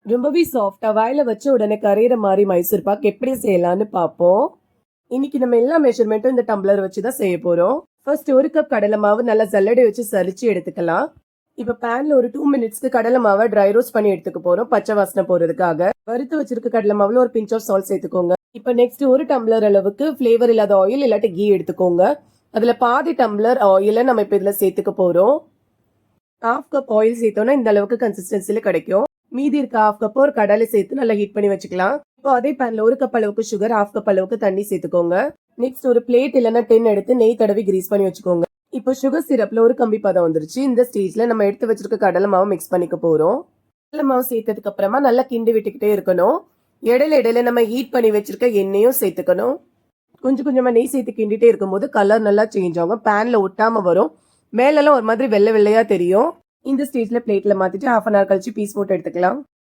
ரொம்பவே சாஃப்டா வாயில வச்ச உடனே கரையிற மாதிரி மைசூர் பாக் எப்படி செய்யலாம்னு பார்ப்போம். இன்னைக்கு நம்ம எல்லா மெஷர்மெண்ட்டும் இந்த டம்ளர் வச்சு தான் செய்ய போறோம். ஃபர்ஸ்ட் ஒரு கப் கடலை மாவு நல்லா சல்லடை வச்சு சரிச்சு எடுத்துக்கலாம். இப்ப பேன்ல ஒரு 2 மினிட்ஸ்க்கு கடலை மாவை ட்ரை ரோஸ்ட் பண்ணி எடுத்துக்க போறோம், பச்சை வாசனை போறதுக்காக. வறுத்து வச்சிருக்க கடலை மாவுல ஒரு பிஞ்ச் ஆஃப் சால்ட் சேர்த்துக்கோங்க. இப்ப நெக்ஸ்ட் ஒரு டம்ளர் அளவுக்கு ஃபிளேவர் இல்லாத ஆயில் இல்லாட்டி கீ எடுத்துக்கோங்க. அதுல பாதி டம்ளர் ஆயில நம்ம இப்ப இதுல சேர்த்துக்க போறோம். 1/2 கப் ஆயில் சேர்த்தோம்னா இந்த அளவுக்கு கன்சிஸ்டன்சில கிடைக்கும். மீதி இருக்க 1/2 கப் ஒரு கடலை சேர்த்து நல்லா ஹீட் பண்ணி வச்சுக்கலாம். இப்போ அதே பேன்ல ஒரு கப் அளவுக்கு சுகர், 1/2 கப் அளவுக்கு தண்ணி சேர்த்துக்கோங்க. நெக்ஸ்ட் ஒரு பிளேட் இல்லைன்னா டின் எடுத்து நெய் தடவி கிரீஸ் பண்ணி வச்சுக்கோங்க. இப்போ சுகர் சிரப்ல ஒரு கம்பி பதம் வந்துருச்சு. இந்த ஸ்டேஜ்ல நம்ம எடுத்து வச்சிருக்க கடலை மாவு மிக்ஸ் பண்ணிக்க போறோம். கடலை மாவு சேர்த்ததுக்கு அப்புறமா நல்லா கிண்டி விட்டுக்கிட்டே இருக்கணும். இடையில இடையில நம்ம ஹீட் பண்ணி வச்சிருக்க எண்ணெயும் சேர்த்துக்கணும். கொஞ்சம் கொஞ்சமா நெய் சேர்த்து கிண்டிட்டே இருக்கும்போது கலர் நல்லா சேஞ்ச் ஆகும், பேன்ல ஒட்டாம வரும், மேலெல்லாம் ஒரு மாதிரி வெள்ளை வெள்ளையா தெரியும். இந்த ஸ்டேஜ்ல பிளேட்ல மாத்திட்டு 1/2 அன் ஹவர் கழிச்சு பீஸ் போட்டு எடுத்துக்கலாம்.